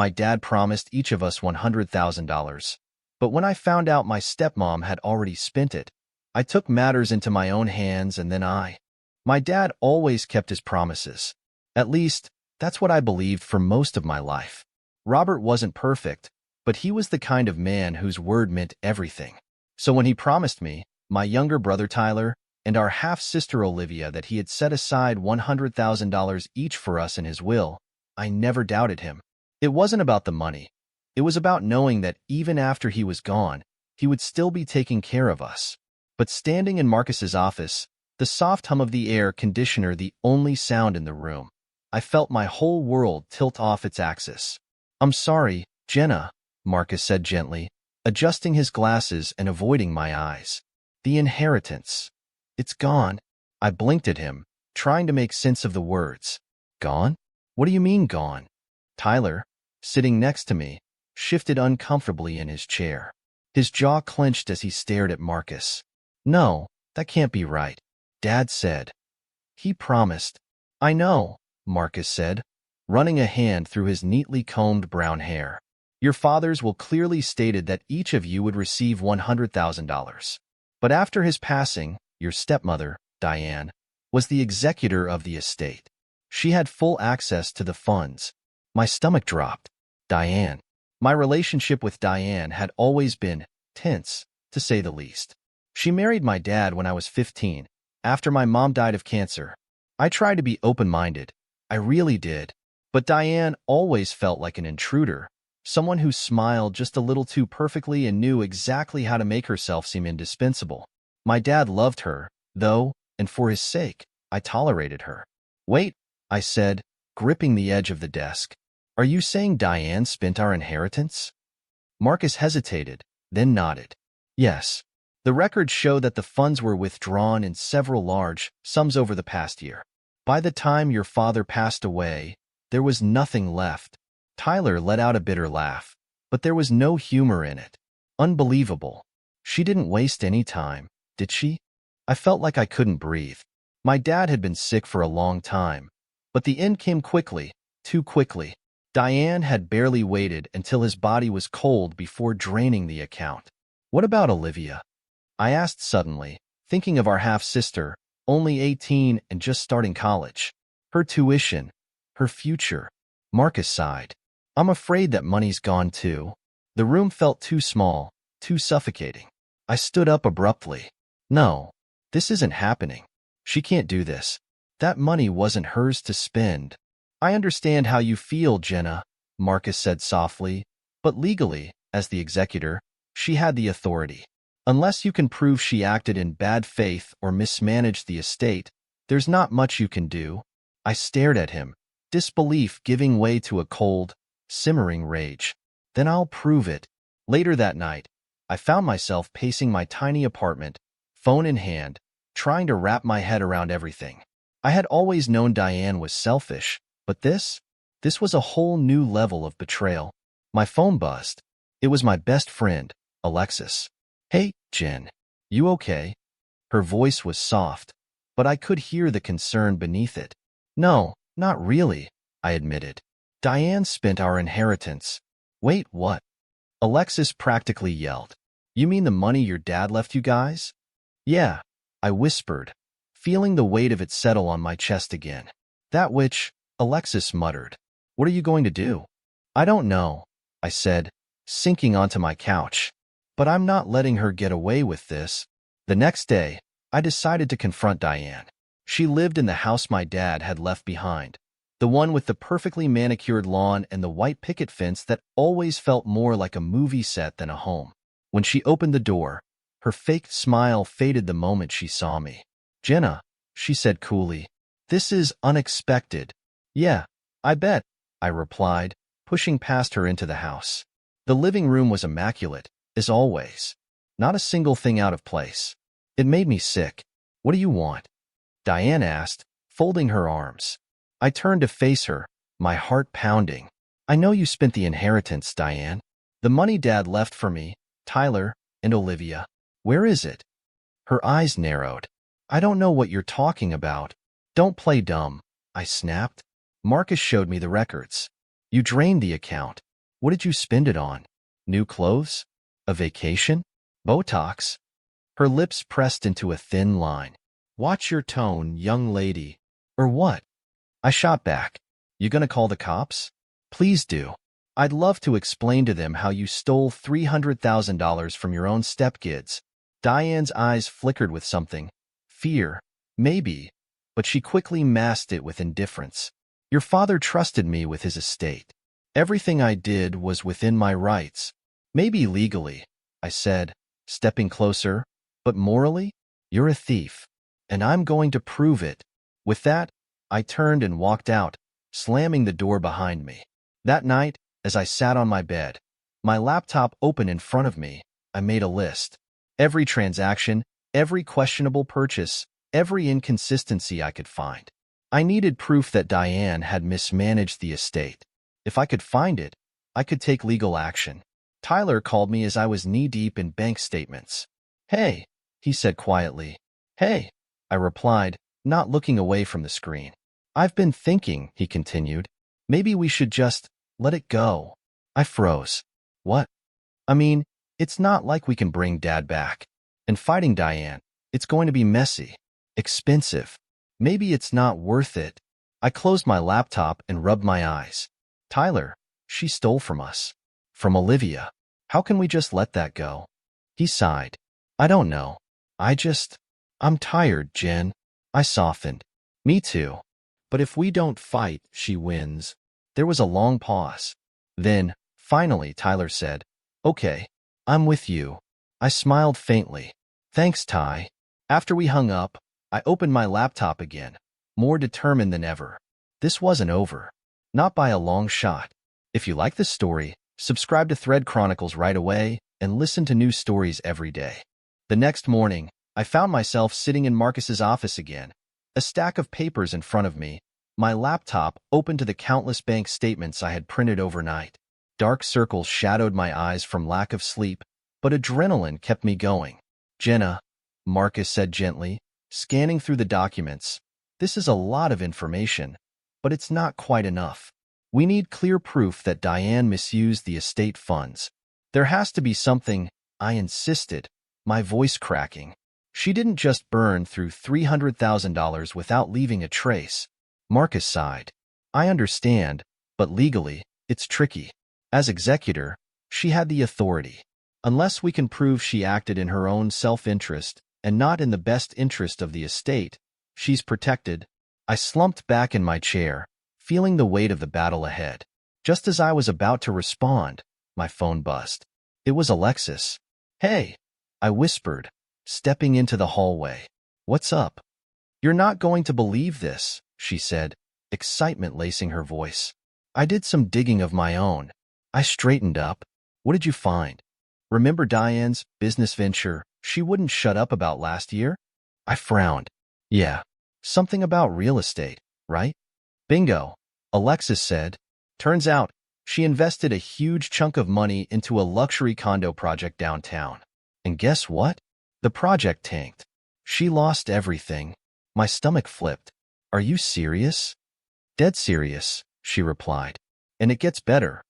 My dad promised each of us $100,000. But when I found out my stepmom had already spent it, I took matters into my own hands and then My dad always kept his promises. At least, that's what I believed for most of my life. Robert wasn't perfect, but he was the kind of man whose word meant everything. So when he promised me, my younger brother Tyler, and our half-sister Olivia that he had set aside $100,000 each for us in his will, I never doubted him. It wasn't about the money. It was about knowing that even after he was gone, he would still be taking care of us. But standing in Marcus's office, the soft hum of the air conditioner the only sound in the room, I felt my whole world tilt off its axis. "I'm sorry, Jenna," Marcus said gently, adjusting his glasses and avoiding my eyes. "The inheritance. It's gone." I blinked at him, trying to make sense of the words. "Gone? What do you mean gone?" Tyler, sitting next to me, shifted uncomfortably in his chair. His jaw clenched as he stared at Marcus. "No, that can't be right," Dad said. "He promised." "I know," Marcus said, running a hand through his neatly combed brown hair. "Your fathers will clearly stated that each of you would receive $100,000. But after his passing, your stepmother, Diane, was the executor of the estate. She had full access to the funds." My stomach dropped. Diane. My relationship with Diane had always been tense, to say the least. She married my dad when I was 15, after my mom died of cancer. I tried to be open-minded. I really did. But Diane always felt like an intruder, someone who smiled just a little too perfectly and knew exactly how to make herself seem indispensable. My dad loved her, though, and for his sake, I tolerated her. "Wait," I said, gripping the edge of the desk. "Are you saying Diane spent our inheritance?" Marcus hesitated, then nodded. "Yes. The records show that the funds were withdrawn in several large sums over the past year. By the time your father passed away, there was nothing left." Tyler let out a bitter laugh, but there was no humor in it. "Unbelievable. She didn't waste any time, did she?" I felt like I couldn't breathe. My dad had been sick for a long time, but the end came quickly, too quickly. Diane had barely waited until his body was cold before draining the account. "What about Olivia?" I asked suddenly, thinking of our half-sister, only 18 and just starting college. "Her tuition, her future." Marcus sighed. "I'm afraid that money's gone too." The room felt too small, too suffocating. I stood up abruptly. "No, this isn't happening. She can't do this. That money wasn't hers to spend." "I understand how you feel, Jenna," Marcus said softly, "but legally, as the executor, she had the authority. Unless you can prove she acted in bad faith or mismanaged the estate, there's not much you can do." I stared at him, disbelief giving way to a cold, simmering rage. "Then I'll prove it." Later that night, I found myself pacing my tiny apartment, phone in hand, trying to wrap my head around everything. I had always known Diane was selfish, but this was a whole new level of betrayal. My phone buzzed. It was my best friend, Alexis. "Hey, Jen. You okay?" Her voice was soft, but I could hear the concern beneath it. "No, not really," I admitted. "Diane spent our inheritance." "Wait, what?" Alexis practically yelled. "You mean the money your dad left you guys?" "Yeah," I whispered, feeling the weight of it settle on my chest again. "That which," Alexis muttered. "What are you going to do?" "I don't know," I said, sinking onto my couch. "But I'm not letting her get away with this." The next day, I decided to confront Diane. She lived in the house my dad had left behind, the one with the perfectly manicured lawn and the white picket fence that always felt more like a movie set than a home. When she opened the door, her fake smile faded the moment she saw me. "Jenna," she said coolly, "this is unexpected." "Yeah, I bet," I replied, pushing past her into the house. The living room was immaculate, as always. Not a single thing out of place. It made me sick. "What do you want?" Diane asked, folding her arms. I turned to face her, my heart pounding. "I know you spent the inheritance, Diane. The money Dad left for me, Tyler, and Olivia. Where is it?" Her eyes narrowed. "I don't know what you're talking about." "Don't play dumb," I snapped. "Marcus showed me the records. You drained the account." What did you spend it on? New clothes? A vacation? Botox? Her lips pressed into a thin line. Watch your tone, young lady. Or what? I shot back. You gonna call the cops? Please do. I'd love to explain to them how you stole $300,000 from your own stepkids. Diane's eyes flickered with something. Fear. Maybe. But she quickly masked it with indifference. Your father trusted me with his estate. Everything I did was within my rights. Maybe legally, I said, stepping closer. But morally? You're a thief. And I'm going to prove it. With that, I turned and walked out, slamming the door behind me. That night, as I sat on my bed, my laptop open in front of me, I made a list. Every transaction, every questionable purchase, every inconsistency I could find. I needed proof that Diane had mismanaged the estate. If I could find it, I could take legal action. Tyler called me as I was knee-deep in bank statements. Hey, he said quietly. Hey, I replied, not looking away from the screen. I've been thinking, he continued. Maybe we should just let it go. I froze. What? I mean, it's not like we can bring Dad back. And fighting Diane, it's going to be messy, expensive. Maybe it's not worth it. I closed my laptop and rubbed my eyes. Tyler, she stole from us. From Olivia. How can we just let that go? He sighed. I don't know. I'm tired, Jen. I softened. Me too. But if we don't fight, she wins. There was a long pause. Then, finally, Tyler said, Okay, I'm with you. I smiled faintly. Thanks, Ty. After we hung up, I opened my laptop again, more determined than ever. This wasn't over. Not by a long shot. If you like this story, subscribe to Thread Chronicles right away and listen to new stories every day. The next morning, I found myself sitting in Marcus's office again, a stack of papers in front of me, my laptop open to the countless bank statements I had printed overnight. Dark circles shadowed my eyes from lack of sleep, but adrenaline kept me going. Jenna, Marcus said gently, scanning through the documents. This is a lot of information, but it's not quite enough. We need clear proof that Diane misused the estate funds. There has to be something, I insisted, my voice cracking. She didn't just burn through $300,000 without leaving a trace. Marcus sighed. I understand, but legally, it's tricky. As executor, she had the authority. Unless we can prove she acted in her own self-interest and not in the best interest of the estate, she's protected. I slumped back in my chair, feeling the weight of the battle ahead. Just as I was about to respond, my phone buzzed. It was Alexis. Hey, I whispered, stepping into the hallway. What's up? You're not going to believe this, she said, excitement lacing her voice. I did some digging of my own. I straightened up. What did you find? Remember Diane's business venture she wouldn't shut up about last year? I frowned. Yeah, something about real estate, right? Bingo, Alexis said. Turns out, she invested a huge chunk of money into a luxury condo project downtown. And guess what? The project tanked. She lost everything. My stomach flipped. Are you serious? Dead serious, she replied. And it gets better.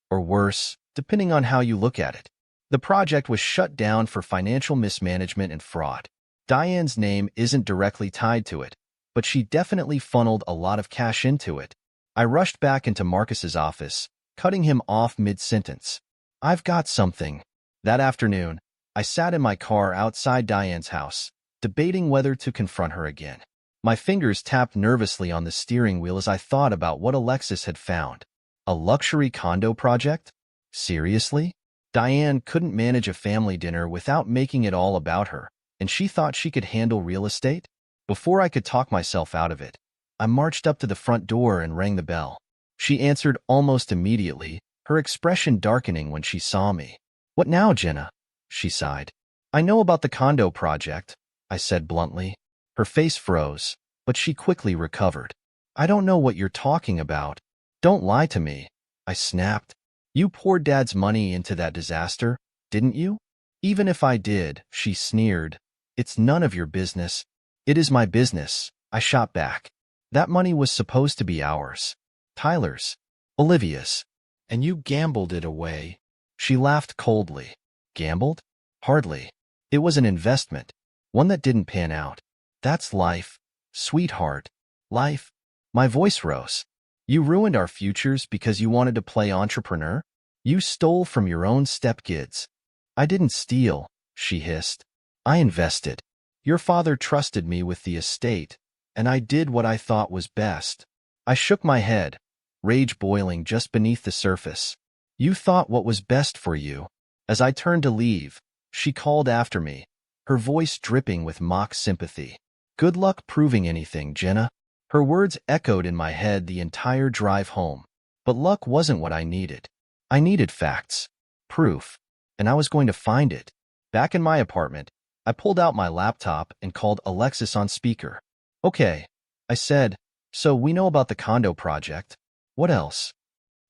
Or worse, depending on how you look at it. The project was shut down for financial mismanagement and fraud. Diane's name isn't directly tied to it, but she definitely funneled a lot of cash into it. I rushed back into Marcus's office, cutting him off mid-sentence. I've got something. That afternoon, I sat in my car outside Diane's house, debating whether to confront her again. My fingers tapped nervously on the steering wheel as I thought about what Alexis had found. A luxury condo project? Seriously? Diane couldn't manage a family dinner without making it all about her, and she thought she could handle real estate? Before I could talk myself out of it, I marched up to the front door and rang the bell. She answered almost immediately, her expression darkening when she saw me. What now, Jenna? She sighed. I know about the condo project, I said bluntly. Her face froze, but she quickly recovered. I don't know what you're talking about. Don't lie to me, I snapped. You poured Dad's money into that disaster, didn't you? Even if I did, she sneered. It's none of your business. It is my business, I shot back. That money was supposed to be ours. Tyler's. Olivia's. And you gambled it away. She laughed coldly. Gambled? Hardly. It was an investment, one that didn't pan out. That's life, sweetheart. Life. My voice rose. You ruined our futures because you wanted to play entrepreneur? You stole from your own stepkids. I didn't steal, she hissed. I invested. Your father trusted me with the estate, and I did what I thought was best. I shook my head, rage boiling just beneath the surface. You thought what was best for you. As I turned to leave, she called after me, her voice dripping with mock sympathy. Good luck proving anything, Jenna. Her words echoed in my head the entire drive home. But luck wasn't what I needed. I needed facts, proof, and I was going to find it. Back in my apartment, I pulled out my laptop and called Alexis on speaker. Okay, I said, so we know about the condo project. What else?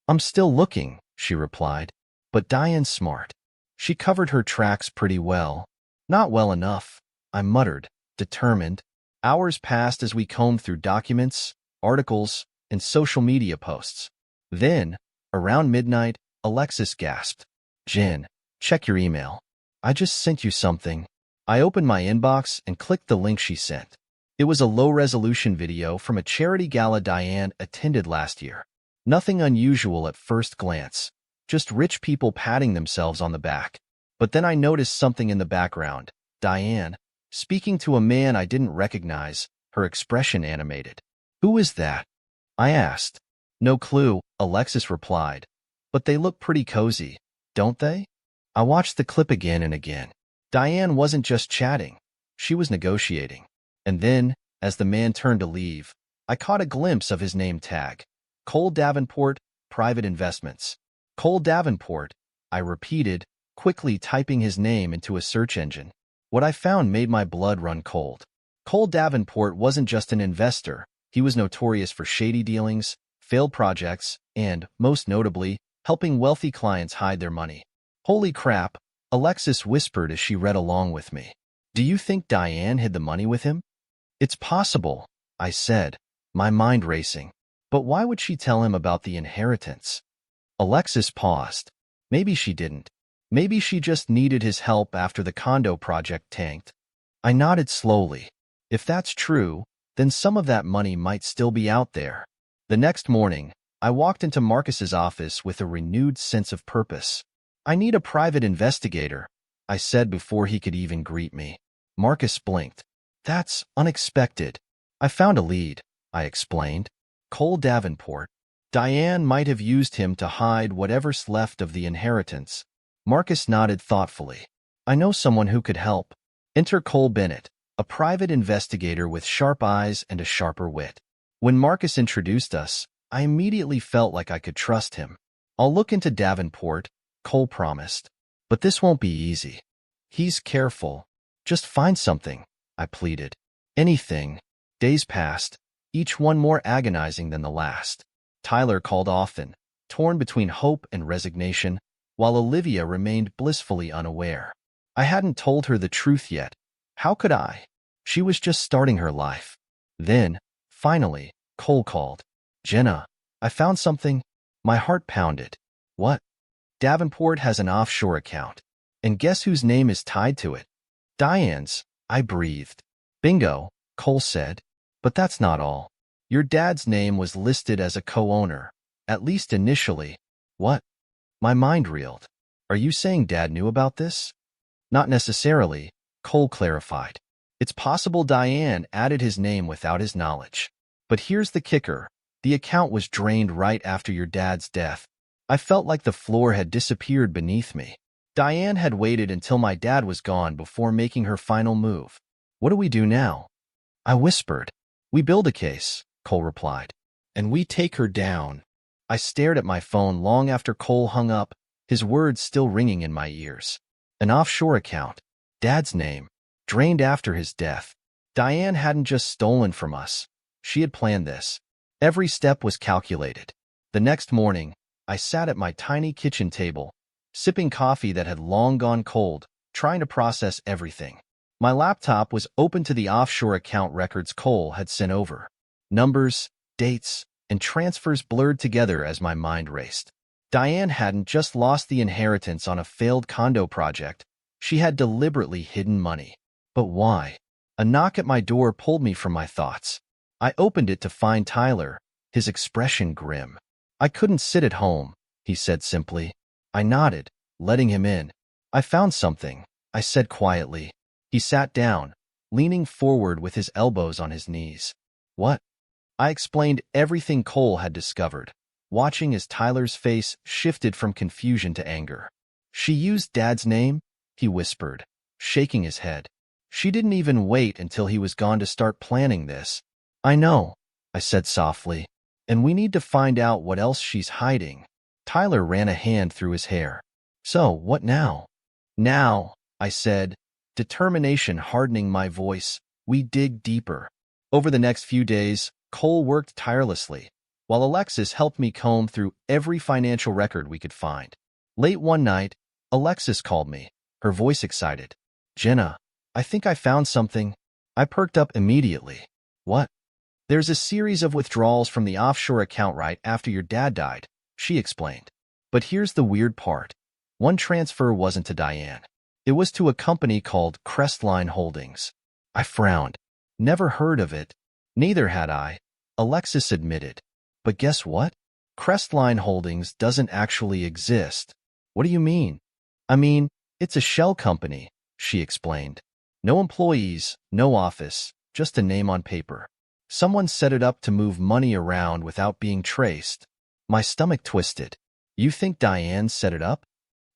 I'm still looking, she replied. But Diane's smart. She covered her tracks pretty well. Not well enough, I muttered, determined. Hours passed as we combed through documents, articles, and social media posts. Then, around midnight, Alexis gasped. Jen, check your email. I just sent you something. I opened my inbox and clicked the link she sent. It was a low-resolution video from a charity gala Diane attended last year. Nothing unusual at first glance, just rich people patting themselves on the back. But then I noticed something in the background. Diane, speaking to a man I didn't recognize, her expression animated. Who is that? I asked. No clue, Alexis replied. But they look pretty cozy, don't they? I watched the clip again and again. Diane wasn't just chatting. She was negotiating. And then, as the man turned to leave, I caught a glimpse of his name tag. Cole Davenport, Private Investments. Cole Davenport, I repeated, quickly typing his name into a search engine. What I found made my blood run cold. Cole Davenport wasn't just an investor. He was notorious for shady dealings, failed projects, and, most notably, helping wealthy clients hide their money. Holy crap, Alexis whispered as she read along with me. Do you think Diane hid the money with him? It's possible, I said, my mind racing. But why would she tell him about the inheritance? Alexis paused. Maybe she didn't. Maybe she just needed his help after the condo project tanked. I nodded slowly. If that's true, then some of that money might still be out there. The next morning, I walked into Marcus's office with a renewed sense of purpose. I need a private investigator, I said before he could even greet me. Marcus blinked. That's unexpected. I found a lead, I explained. Cole Davenport. Diane might have used him to hide whatever's left of the inheritance. Marcus nodded thoughtfully. I know someone who could help. Enter Cole Bennett, a private investigator with sharp eyes and a sharper wit. When Marcus introduced us, I immediately felt like I could trust him. I'll look into Davenport, Cole promised. But this won't be easy. He's careful. Just find something, I pleaded. Anything. Days passed, each one more agonizing than the last. Tyler called often, torn between hope and resignation, while Olivia remained blissfully unaware. I hadn't told her the truth yet. How could I? She was just starting her life. Then, finally, Cole called. Jenna, I found something. My heart pounded. What? Davenport has an offshore account. And guess whose name is tied to it? Diane's, I breathed. Bingo, Cole said. But that's not all. Your dad's name was listed as a co-owner, at least initially. What? My mind reeled. Are you saying Dad knew about this? Not necessarily, Cole clarified. It's possible Diane added his name without his knowledge. But here's the kicker. The account was drained right after your dad's death. I felt like the floor had disappeared beneath me. Diane had waited until my dad was gone before making her final move. What do we do now? I whispered. We build a case, Cole replied. And we take her down. I stared at my phone long after Cole hung up, his words still ringing in my ears. An offshore account. Dad's name. Drained after his death. Diane hadn't just stolen from us. She had planned this. Every step was calculated. The next morning, I sat at my tiny kitchen table, sipping coffee that had long gone cold, trying to process everything. My laptop was open to the offshore account records Cole had sent over. Numbers, dates, and transfers blurred together as my mind raced. Diane hadn't just lost the inheritance on a failed condo project. She had deliberately hidden money. But why? A knock at my door pulled me from my thoughts. I opened it to find Tyler, his expression grim. "I couldn't sit at home," he said simply. I nodded, letting him in. "I found something," I said quietly. He sat down, leaning forward with his elbows on his knees. "What?" I explained everything Cole had discovered, watching as Tyler's face shifted from confusion to anger. "She used Dad's name?" he whispered, shaking his head. "She didn't even wait until he was gone to start planning this." "I know," I said softly, "and we need to find out what else she's hiding." Tyler ran a hand through his hair. "So, what now?" "Now," I said, determination hardening my voice, "we dig deeper." Over the next few days, Cole worked tirelessly, while Alexis helped me comb through every financial record we could find. Late one night, Alexis called me, her voice excited. "Jenna, I think I found something." I perked up immediately. "What?" "There's a series of withdrawals from the offshore account right after your dad died," she explained. "But here's the weird part. One transfer wasn't to Diane. It was to a company called Crestline Holdings." I frowned. "Never heard of it." "Neither had I," Alexis admitted. "But guess what? Crestline Holdings doesn't actually exist." "What do you mean?" "I mean, it's a shell company," she explained. "No employees, no office, just a name on paper. Someone set it up to move money around without being traced." My stomach twisted. "You think Diane set it up?"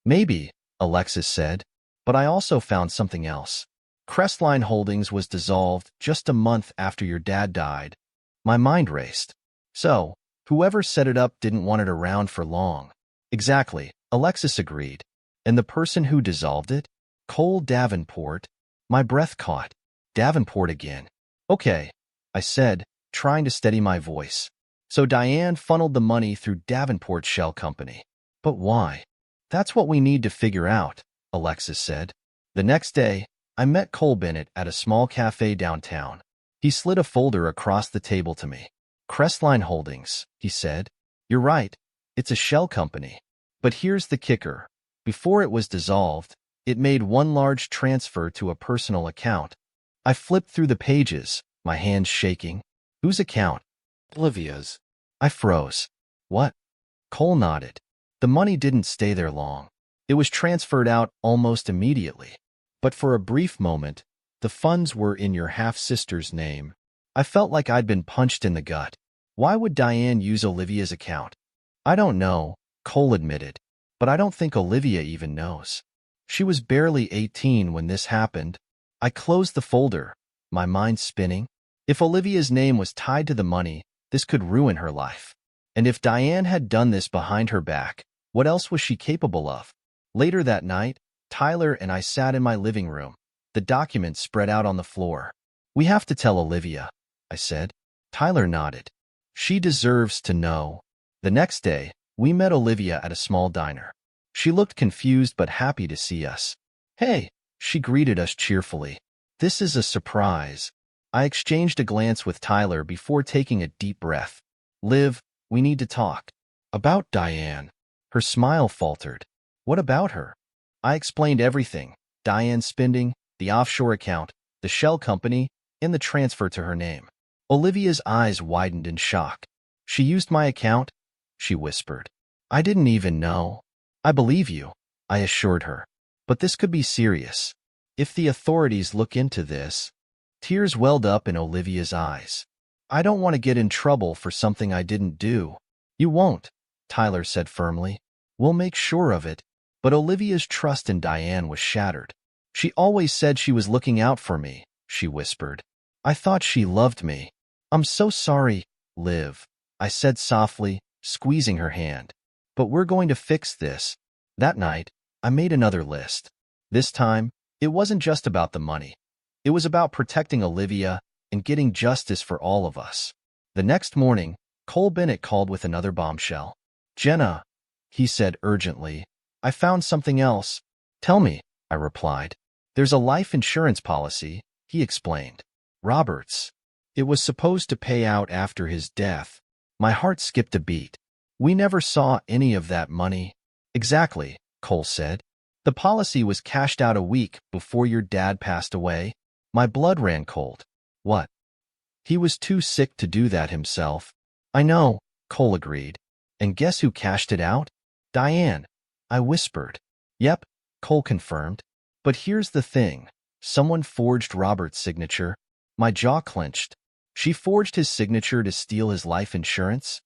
"Maybe," Alexis said. "But I also found something else. Crestline Holdings was dissolved just a month after your dad died." My mind raced. "So, whoever set it up didn't want it around for long." "Exactly," Alexis agreed. "And the person who dissolved it? Cole Davenport." My breath caught. "Davenport again." "Okay," I said, trying to steady my voice. "So Diane funneled the money through Davenport's shell company. But why?" "That's what we need to figure out," Alexis said. The next day, I met Cole Bennett at a small cafe downtown. He slid a folder across the table to me. "Crestline Holdings," he said. "You're right. It's a shell company. But here's the kicker. Before it was dissolved, it made one large transfer to a personal account." I flipped through the pages, my hands shaking. "Whose account?" Olivia's. I froze. "What?" Cole nodded. "The money didn't stay there long. It was transferred out almost immediately. But for a brief moment, the funds were in your half-sister's name." I felt like I'd been punched in the gut. Why would Diane use Olivia's account? "I don't know," Cole admitted. "But I don't think Olivia even knows. She was barely 18 when this happened." I closed the folder, my mind spinning. If Olivia's name was tied to the money, this could ruin her life. And if Diane had done this behind her back, what else was she capable of? Later that night, Tyler and I sat in my living room, the documents spread out on the floor. "We have to tell Olivia," I said. Tyler nodded. "She deserves to know." The next day, we met Olivia at a small diner. She looked confused but happy to see us. "Hey," she greeted us cheerfully. "This is a surprise." I exchanged a glance with Tyler before taking a deep breath. "Liv, we need to talk." "About Diane." Her smile faltered. "What about her?" I explained everything. Diane's spending, the offshore account, the shell company, and the transfer to her name. Olivia's eyes widened in shock. "She used my account?" she whispered. "I didn't even know." "I believe you," I assured her. "But this could be serious. If the authorities look into this..." Tears welled up in Olivia's eyes. "I don't want to get in trouble for something I didn't do." "You won't," Tyler said firmly. "We'll make sure of it." But Olivia's trust in Diane was shattered. "She always said she was looking out for me," she whispered. "I thought she loved me." "I'm so sorry, Liv," I said softly, squeezing her hand. "But we're going to fix this." That night, I made another list. This time, it wasn't just about the money. It was about protecting Olivia and getting justice for all of us. The next morning, Cole Bennett called with another bombshell. "Jenna," he said urgently, "I found something else." "Tell me," I replied. "There's a life insurance policy," he explained. "Robert's. It was supposed to pay out after his death." My heart skipped a beat. We never saw any of that money. Exactly, Cole said. The policy was cashed out a week before your dad passed away. My blood ran cold. What? He was too sick to do that himself. I know, Cole agreed. And guess who cashed it out? Diane, I whispered. Yep, Cole confirmed. But here's the thing. Someone forged Robert's signature. My jaw clenched. She forged his signature to steal his life insurance?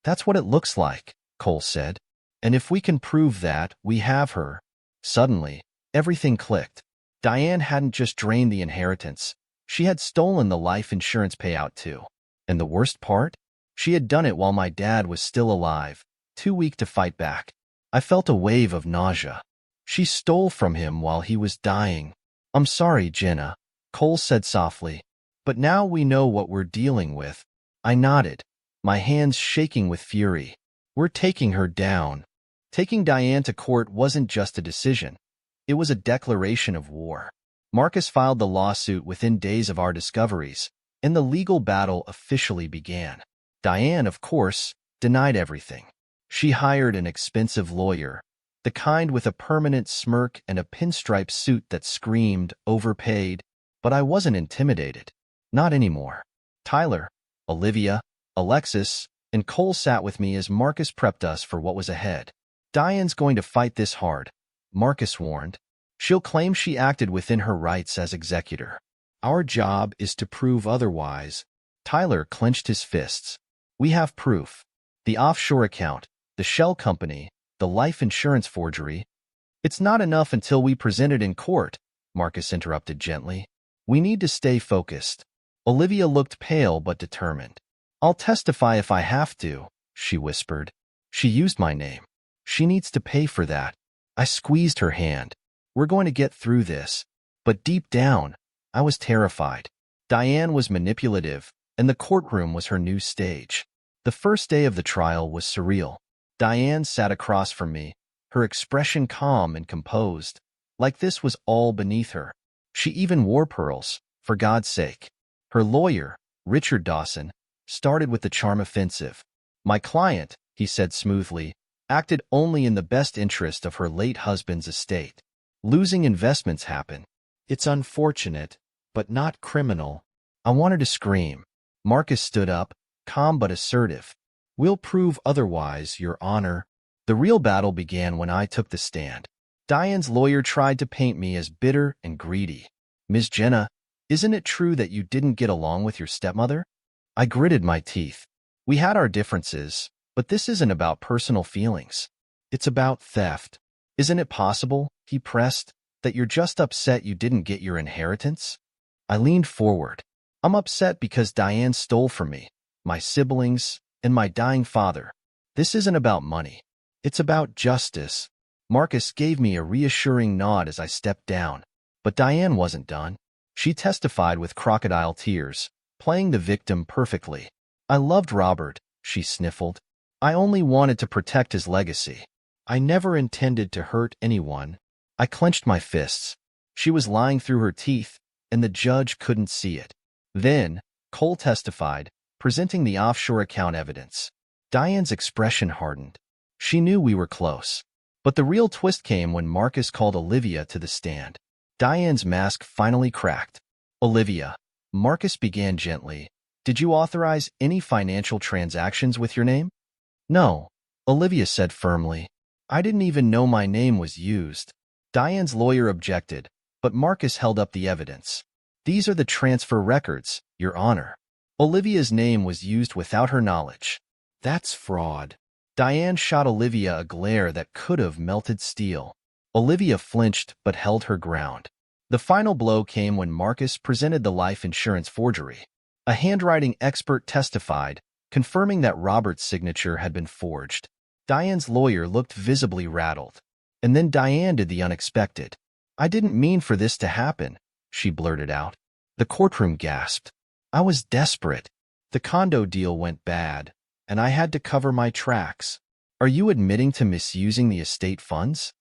That's what it looks like, Cole said. And if we can prove that, we have her. Suddenly, everything clicked. Diane hadn't just drained the inheritance. She had stolen the life insurance payout too. And the worst part? She had done it while my dad was still alive, too weak to fight back. I felt a wave of nausea. She stole from him while he was dying. I'm sorry, Jenna, Cole said softly. But now we know what we're dealing with. I nodded, my hands shaking with fury. We're taking her down. Taking Diane to court wasn't just a decision. It was a declaration of war. Marcus filed the lawsuit within days of our discoveries, and the legal battle officially began. Diane, of course, denied everything. She hired an expensive lawyer, the kind with a permanent smirk and a pinstripe suit that screamed, overpaid. But I wasn't intimidated. Not anymore. Tyler, Olivia, Alexis, and Cole sat with me as Marcus prepped us for what was ahead. Diane's going to fight this hard, Marcus warned. She'll claim she acted within her rights as executor. Our job is to prove otherwise. Tyler clenched his fists. We have proof. The offshore account, the shell company, the life insurance forgery. It's not enough until we present it in court, Marcus interrupted gently. We need to stay focused. Olivia looked pale but determined. I'll testify if I have to, she whispered. She used my name. She needs to pay for that. I squeezed her hand. We're going to get through this. But deep down, I was terrified. Diane was manipulative, and the courtroom was her new stage. The first day of the trial was surreal. Diane sat across from me, her expression calm and composed, like this was all beneath her. She even wore pearls, for God's sake. Her lawyer, Richard Dawson, started with the charm offensive. My client, he said smoothly, acted only in the best interest of her late husband's estate. Losing investments happen. It's unfortunate, but not criminal. I wanted to scream. Marcus stood up, calm but assertive. We'll prove otherwise, Your Honor. The real battle began when I took the stand. Diane's lawyer tried to paint me as bitter and greedy. Ms. Jenna, isn't it true that you didn't get along with your stepmother? I gritted my teeth. We had our differences, but this isn't about personal feelings. It's about theft. Isn't it possible, he pressed, that you're just upset you didn't get your inheritance? I leaned forward. I'm upset because Diane stole from me, my siblings, and my dying father. This isn't about money. It's about justice. Marcus gave me a reassuring nod as I stepped down. But Diane wasn't done. She testified with crocodile tears, playing the victim perfectly. I loved Robert, she sniffled. I only wanted to protect his legacy. I never intended to hurt anyone. I clenched my fists. She was lying through her teeth, and the judge couldn't see it. Then, Cole testified, presenting the offshore account evidence. Diane's expression hardened. She knew we were close. But the real twist came when Marcus called Olivia to the stand. Diane's mask finally cracked. Olivia, Marcus began gently, did you authorize any financial transactions with your name? No, Olivia said firmly. I didn't even know my name was used. Diane's lawyer objected, but Marcus held up the evidence. These are the transfer records, Your Honor. Olivia's name was used without her knowledge. That's fraud. Diane shot Olivia a glare that could have melted steel. Olivia flinched but held her ground. The final blow came when Marcus presented the life insurance forgery. A handwriting expert testified, confirming that Robert's signature had been forged. Diane's lawyer looked visibly rattled. And then Diane did the unexpected. I didn't mean for this to happen, she blurted out. The courtroom gasped. I was desperate. The condo deal went bad, and I had to cover my tracks. Are you admitting to misusing the estate funds?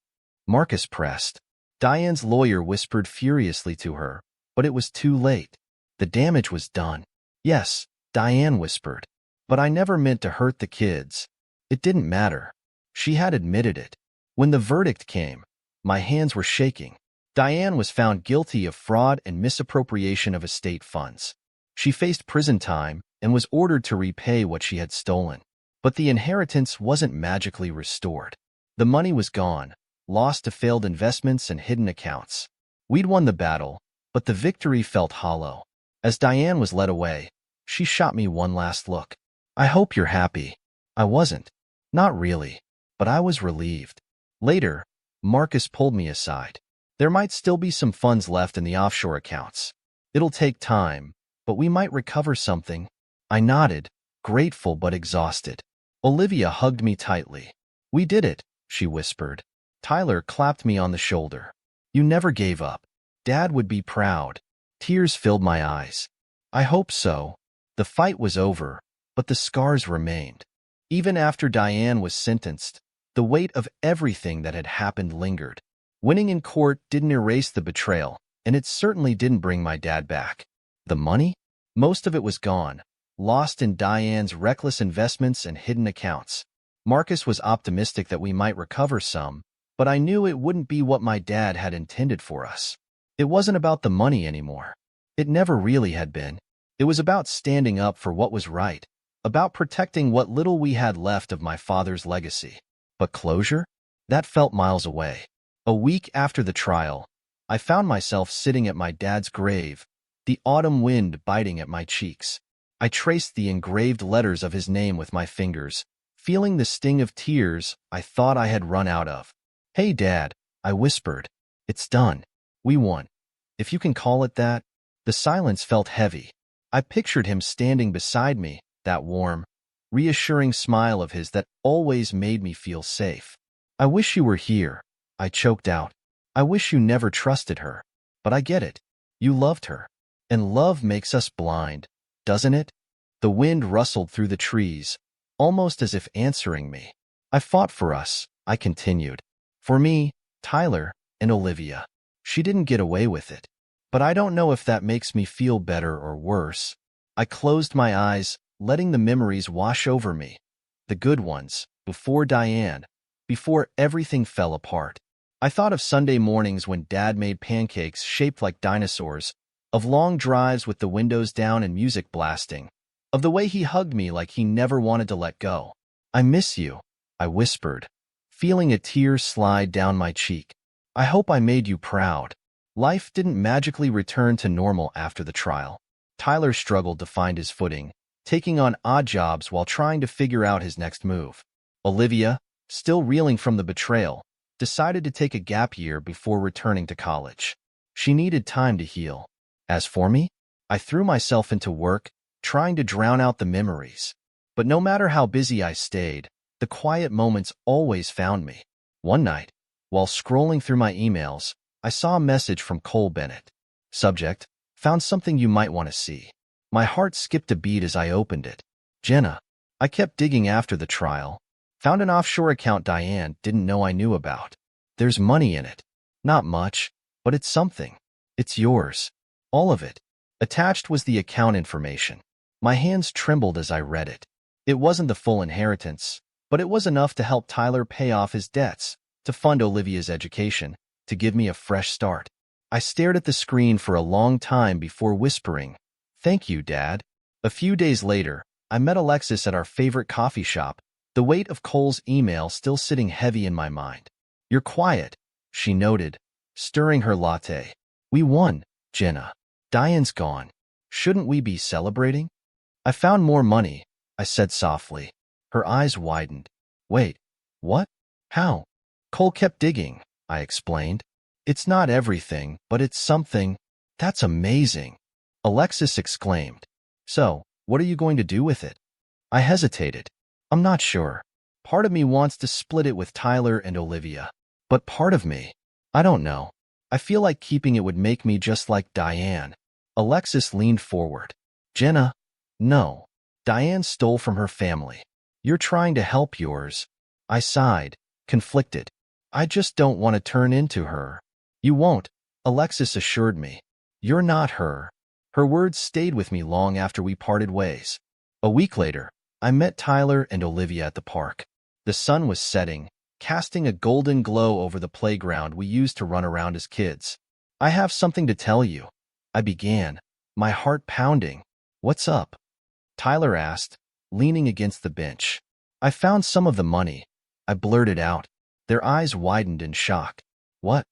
Marcus pressed. Diane's lawyer whispered furiously to her, but it was too late. The damage was done. Yes, Diane whispered. But I never meant to hurt the kids. It didn't matter. She had admitted it. When the verdict came, my hands were shaking. Diane was found guilty of fraud and misappropriation of estate funds. She faced prison time and was ordered to repay what she had stolen. But the inheritance wasn't magically restored. The money was gone, lost to failed investments and hidden accounts. We'd won the battle, but the victory felt hollow. As Diane was led away, she shot me one last look. "I hope you're happy." I wasn't. Not really, but I was relieved. Later, Marcus pulled me aside. "There might still be some funds left in the offshore accounts. It'll take time, but we might recover something." I nodded, grateful but exhausted. Olivia hugged me tightly. "We did it," she whispered. Tyler clapped me on the shoulder. "You never gave up. Dad would be proud." Tears filled my eyes. I hope so. The fight was over, but the scars remained. Even after Diane was sentenced, the weight of everything that had happened lingered. Winning in court didn't erase the betrayal, and it certainly didn't bring my dad back. The money? Most of it was gone, lost in Diane's reckless investments and hidden accounts. Marcus was optimistic that we might recover some, but I knew it wouldn't be what my dad had intended for us. It wasn't about the money anymore. It never really had been. It was about standing up for what was right, about protecting what little we had left of my father's legacy. But closure? That felt miles away. A week after the trial, I found myself sitting at my dad's grave, the autumn wind biting at my cheeks. I traced the engraved letters of his name with my fingers, feeling the sting of tears I thought I had run out of. "Hey, Dad," I whispered. "It's done. We won. If you can call it that." The silence felt heavy. I pictured him standing beside me, that warm, reassuring smile of his that always made me feel safe. "I wish you were here," I choked out. "I wish you never trusted her. But I get it. You loved her. And love makes us blind, doesn't it?" The wind rustled through the trees, almost as if answering me. "I fought for us," I continued. "For me, Tyler, and Olivia. She didn't get away with it. But I don't know if that makes me feel better or worse." I closed my eyes, letting the memories wash over me. The good ones, before Diane, before everything fell apart. I thought of Sunday mornings when Dad made pancakes shaped like dinosaurs, of long drives with the windows down and music blasting, of the way he hugged me like he never wanted to let go. "I miss you," I whispered, feeling a tear slide down my cheek. "I hope I made you proud." Life didn't magically return to normal after the trial. Tyler struggled to find his footing, taking on odd jobs while trying to figure out his next move. Olivia, still reeling from the betrayal, decided to take a gap year before returning to college. She needed time to heal. As for me, I threw myself into work, trying to drown out the memories. But no matter how busy I stayed, the quiet moments always found me. One night, while scrolling through my emails, I saw a message from Cole Bennett. Subject: "Found something you might want to see." My heart skipped a beat as I opened it. "Jenna." I kept digging after the trial. Found an offshore account Diane didn't know I knew about. "There's money in it. Not much, but it's something. It's yours. All of it." Attached was the account information. My hands trembled as I read it. It wasn't the full inheritance, but it was enough to help Tyler pay off his debts, to fund Olivia's education, to give me a fresh start. I stared at the screen for a long time before whispering, "Thank you, Dad." A few days later, I met Alexis at our favorite coffee shop, the weight of Cole's email still sitting heavy in my mind. "You're quiet," she noted, stirring her latte. "We won, Jenna. Diane's gone. Shouldn't we be celebrating?" "I found more money," I said softly. Her eyes widened. "Wait, what? How?" "Cole kept digging," I explained. "It's not everything, but it's something." "That's amazing," Alexis exclaimed. "So, what are you going to do with it?" I hesitated. "I'm not sure. Part of me wants to split it with Tyler and Olivia. But part of me, I don't know. I feel like keeping it would make me just like Diane." Alexis leaned forward. "Jenna, no. Diane stole from her family. You're trying to help yours." I sighed, conflicted. "I just don't want to turn into her." "You won't," Alexis assured me. "You're not her." Her words stayed with me long after we parted ways. A week later, I met Tyler and Olivia at the park. The sun was setting, casting a golden glow over the playground we used to run around as kids. "I have something to tell you," I began, my heart pounding. "What's up?" Tyler asked, leaning against the bench. "I found some of the money," I blurted out. Their eyes widened in shock. "What?"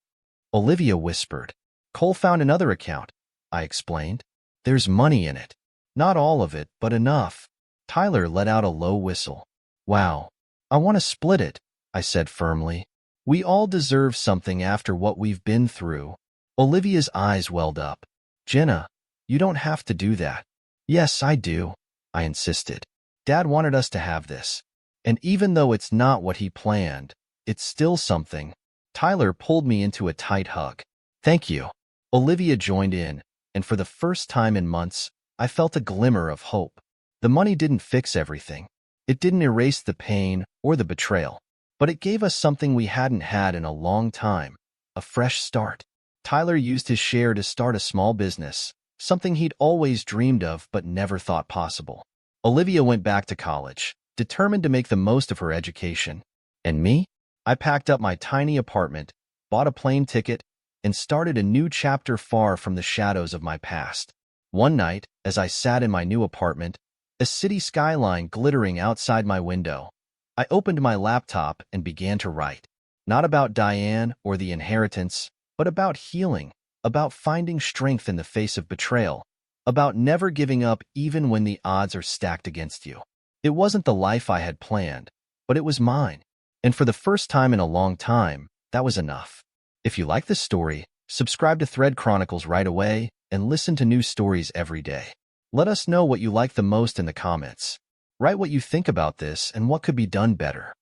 Olivia whispered. "Cole found another account," I explained. "There's money in it. Not all of it, but enough." Tyler let out a low whistle. "Wow. I want to split it," I said firmly. "We all deserve something after what we've been through." Olivia's eyes welled up. "Jenna, you don't have to do that." "Yes, I do," I insisted. "Dad wanted us to have this. And even though it's not what he planned, it's still something." Tyler pulled me into a tight hug. "Thank you." Olivia joined in, and for the first time in months, I felt a glimmer of hope. The money didn't fix everything. It didn't erase the pain or the betrayal, but it gave us something we hadn't had in a long time, a fresh start. Tyler used his share to start a small business, something he'd always dreamed of but never thought possible. Olivia went back to college, determined to make the most of her education. And me? I packed up my tiny apartment, bought a plane ticket, and started a new chapter far from the shadows of my past. One night, as I sat in my new apartment, a city skyline glittering outside my window, I opened my laptop and began to write. Not about Diane or the inheritance, but about healing, about finding strength in the face of betrayal, about never giving up even when the odds are stacked against you. It wasn't the life I had planned, but it was mine. And for the first time in a long time, that was enough. If you like this story, subscribe to Thread Chronicles right away and listen to new stories every day. Let us know what you like the most in the comments. Write what you think about this and what could be done better.